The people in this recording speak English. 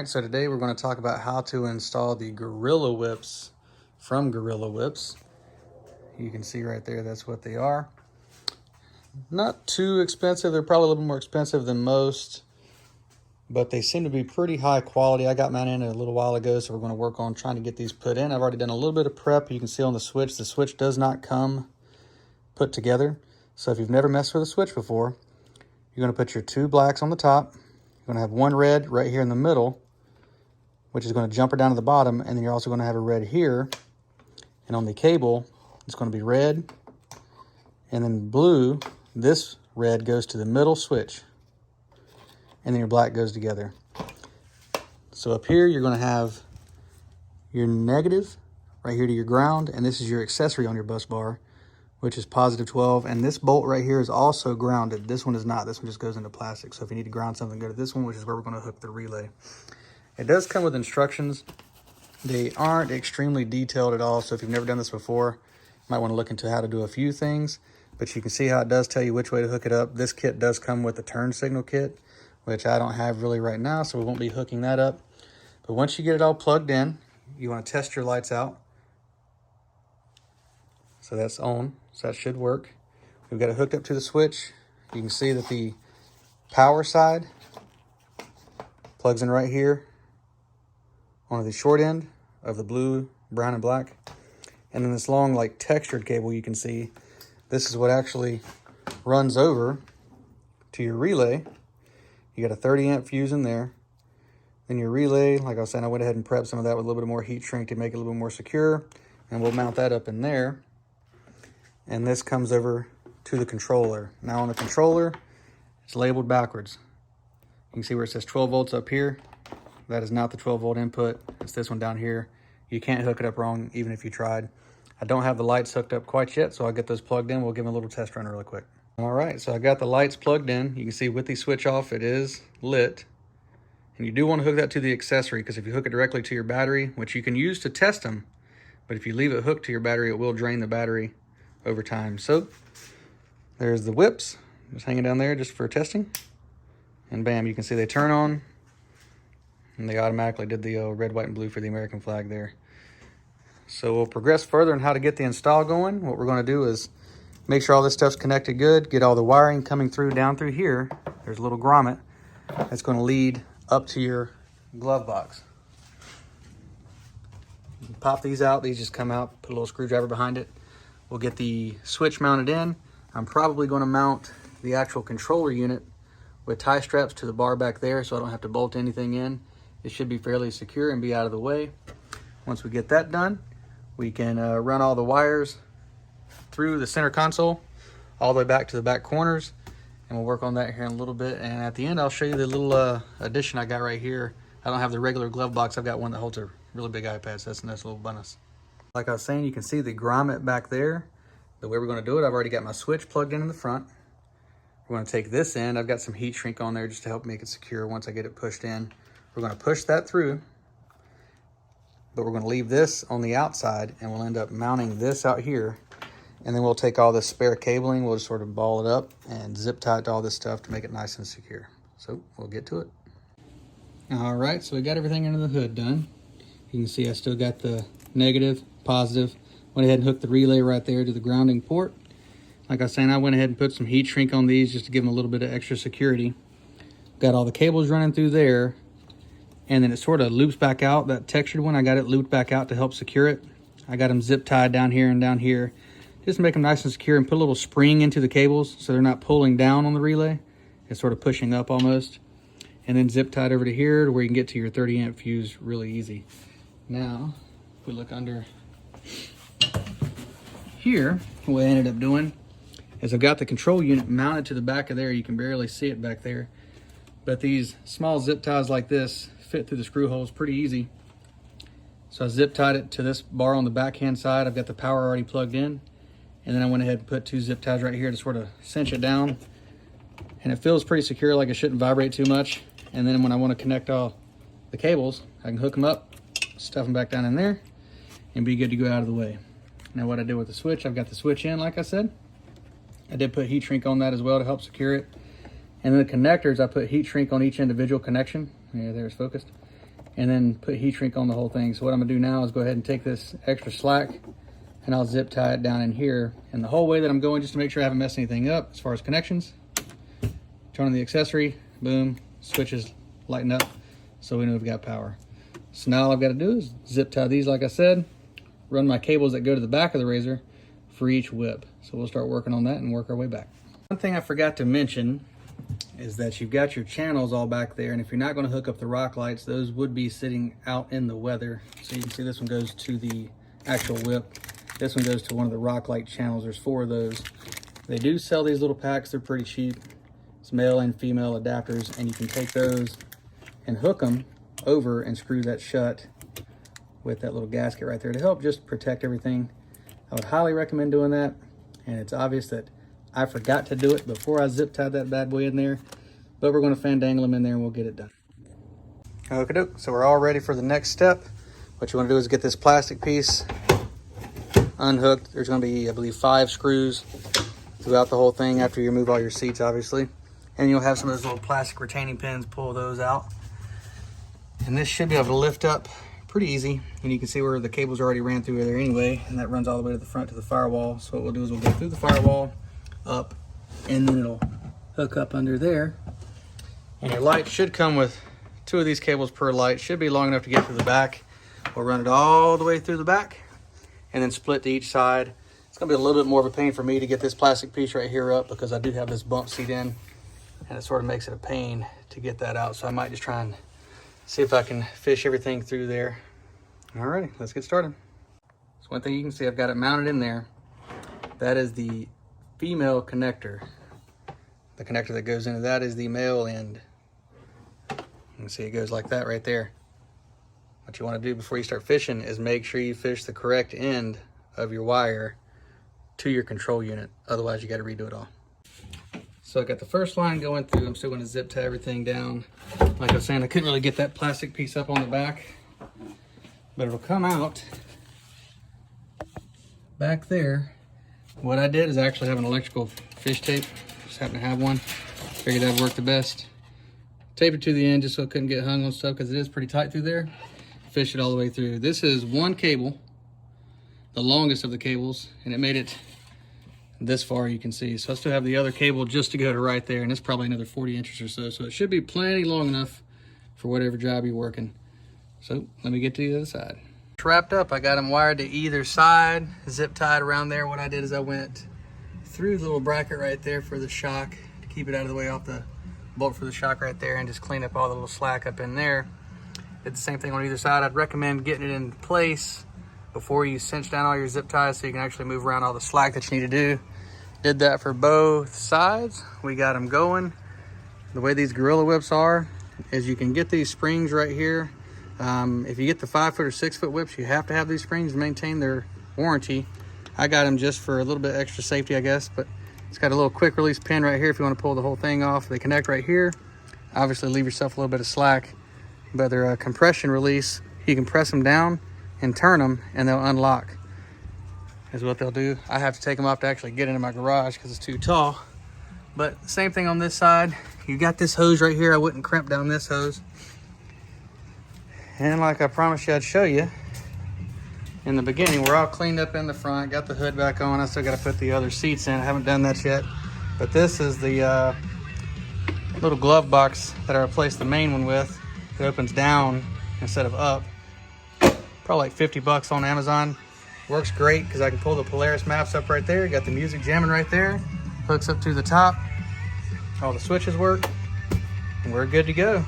So today we're going to talk about how to install the Gorilla Whips from Gorilla Whips. You can see right there, that's what they are. Not too expensive. They're probably a little more expensive than most, but they seem to be pretty high quality. I got mine in a little while ago, so we're going to work on trying to get these put in. I've already done a little bit of prep. You can see on the switch does not come put together. So if you've never messed with a switch before, you're going to put your two blacks on the top. You're going to have one red right here in the middle, which is going to jumper down to the bottom, and then you're also going to have a red here. And on the cable, it's going to be red, and then blue. This red goes to the middle switch, and then your black goes together. So up here, you're going to have your negative right here to your ground, and this is your accessory on your bus bar, which is positive 12. And this bolt right here is also grounded. This one is not. This one just goes into plastic. So if you need to ground something, go to this one, which is where we're going to hook the relay. It does come with instructions. They aren't extremely detailed at all, so if you've never done this before, you might want to look into how to do a few things, but you can see how it does tell you which way to hook it up. This kit does come with a turn signal kit, which I don't have really right now, so we won't be hooking that up. But once you get it all plugged in, you want to test your lights out. So that's on, so that should work. We've got it hooked up to the switch. You can see that the power side plugs in right here on the short end of the blue, brown, and black. And then this long, like, textured cable you can see, this is what actually runs over to your relay. You got a 30 amp fuse in there. Then your relay, like I was saying, I went ahead and prepped some of that with a little bit more heat shrink to make it a little bit more secure. And we'll mount that up in there. And this comes over to the controller. Now on the controller, it's labeled backwards. You can see where it says 12 volts up here. That is not the 12 volt input. It's this one down here. You can't hook it up wrong even if you tried. I don't have the lights hooked up quite yet, so I'll get those plugged in. We'll give them a little test run really quick. All right, so I got the lights plugged in. You can see with the switch off, it is lit. And you do want to hook that to the accessory, because if you hook it directly to your battery, which you can use to test them, but if you leave it hooked to your battery, it will drain the battery over time. So there's the whips, just hanging down there just for testing. And bam, you can see they turn on. And they automatically did the red, white, and blue for the American flag there. So we'll progress further on how to get the install going. What we're going to do is make sure all this stuff's connected good, get all the wiring coming through down through here. There's a little grommet that's going to lead up to your glove box. You can pop these out. These just come out, put a little screwdriver behind it. We'll get the switch mounted in. I'm probably going to mount the actual controller unit with tie straps to the bar back there, so I don't have to bolt anything in. It should be fairly secure and be out of the way. Once we get that done, we can run all the wires through the center console all the way back to the back corners, and we'll work on that here in a little bit. And at the end, I'll show you the little addition I got right here. I don't have the regular glove box. I've got one that holds a really big iPad, so that's a nice little bonus. Like I was saying, you can see the grommet back there. The way we're going to do it, I've already got my switch plugged in the front. We're going to take this end. I've got some heat shrink on there just to help make it secure once I get it pushed in. We're going to push that through, but we're going to leave this on the outside, and we'll end up mounting this out here. And then we'll take all this spare cabling, we'll just sort of ball it up and zip tie it to all this stuff to make it nice and secure. So we'll get to it. All right, so we got everything under the hood done. You can see I still got the negative, positive. Went ahead and hooked the relay right there to the grounding port. Like I was saying, I went ahead and put some heat shrink on these just to give them a little bit of extra security. Got all the cables running through there. And then it sort of loops back out. That textured one, I got it looped back out to help secure it. I got them zip tied down here and down here, just to make them nice and secure, and put a little spring into the cables so they're not pulling down on the relay. It's sort of pushing up almost. And then zip tied over to here to where you can get to your 30 amp fuse really easy. Now, if we look under here, what I ended up doing is I've got the control unit mounted to the back of there. You can barely see it back there. But these small zip ties like this fit through the screw holes pretty easy. So I zip tied it to this bar on the backhand side. I've got the power already plugged in. And then I went ahead and put two zip ties right here to sort of cinch it down. And it feels pretty secure, like it shouldn't vibrate too much. And then when I want to connect all the cables, I can hook them up, stuff them back down in there, and be good to go out of the way. Now what I did with the switch, I've got the switch in, like I said. I did put heat shrink on that as well to help secure it. And then the connectors, I put heat shrink on each individual connection. Yeah, there it's focused. and then put heat shrink on the whole thing. So what I'm gonna do now is go ahead and take this extra slack and I'll zip tie it down in here. And the whole way that I'm going, just to make sure I haven't messed anything up as far as connections, turn on the accessory, boom, switches lighten up so we know we've got power. So now all I've got to do is zip tie these like I said, run my cables that go to the back of the RZR for each whip. So we'll start working on that and work our way back. One thing I forgot to mention is that you've got your channels all back there, and if you're not going to hook up the rock lights, those would be sitting out in the weather. So you can see this one goes to the actual whip. This one goes to one of the rock light channels. There's 4 of those. They do sell these little packs. They're pretty cheap. It's male and female adapters, and you can take those and hook them over and screw that shut with that little gasket right there to help just protect everything. I would highly recommend doing that, and it's obvious that I forgot to do it before I zip tied that bad boy in there, but we're going to fandangle them in there and we'll get it done. Okie doke, so we're all ready for the next step. What you want to do is get this plastic piece unhooked. There's going to be, I believe, 5 screws throughout the whole thing after you remove all your seats, obviously. And you'll have some of those little plastic retaining pins, pull those out. And this should be able to lift up pretty easy. And you can see where the cables already ran through there anyway, and that runs all the way to the front to the firewall. So what we'll do is we'll go through the firewall, up, and then it'll hook up under there. And your light should come with 2 of these cables per light. Should be long enough to get to the back. We'll run it all the way through the back and then split to each side. It's gonna be a little bit more of a pain for me to get this plastic piece right here up because I do have this bump seat in, and it sort of makes it a pain to get that out. So I might just try and see if I can fish everything through there. Alrighty, let's get started. So one thing you can see, I've got it mounted in there. That is the female connector. The connector that goes into that is the male end. You can see it goes like that right there. What you want to do before you start fishing is make sure you fish the correct end of your wire to your control unit. Otherwise, you got to redo it all. So I got the first line going through. I'm still going to zip tie everything down. Like I was saying, I couldn't really get that plastic piece up on the back, but it'll come out back there. What I did is actually have an electrical fish tape. Just happened to have one. Figured that'd work the best. Tape it to the end just so it couldn't get hung on stuff because it is pretty tight through there. Fish it all the way through. This is one cable, the longest of the cables, and it made it this far, you can see. So I still have the other cable just to go to right there, and it's probably another 40 inches or so. So it should be plenty long enough for whatever job you're working. So let me get to the other side. Wrapped up, I got them wired to either side, zip tied around there. What I did is I went through the little bracket right there for the shock to keep it out of the way off the bolt for the shock right there, and just clean up all the little slack up in there. Did the same thing on either side. I'd recommend getting it in place before you cinch down all your zip ties so you can actually move around all the slack that you need to do. Did that for both sides. We got them going. The way these Gorilla whips are is you can get these springs right here. If you get the 5-foot or 6-foot whips, you have to have these springs to maintain their warranty. I got them just for a little bit extra safety, I guess, but it's got a little quick release pin right here if you want to pull the whole thing off. They connect right here. Obviously leave yourself a little bit of slack, but they're a compression release. You can press them down and turn them and they'll unlock is what they'll do. I have to take them off to actually get into my garage because it's too tall. But same thing on this side. You got this hose right here. I wouldn't crimp down this hose. And like I promised you I'd show you in the beginning, we're all cleaned up in the front, got the hood back on. I still got to put the other seats in. I haven't done that yet. But this is the little glove box that I replaced the main one with. It opens down instead of up. Probably like 50 bucks on Amazon. Works great because I can pull the Polaris maps up right there. Got the music jamming right there. Hooks up to the top. All the switches work. And we're good to go.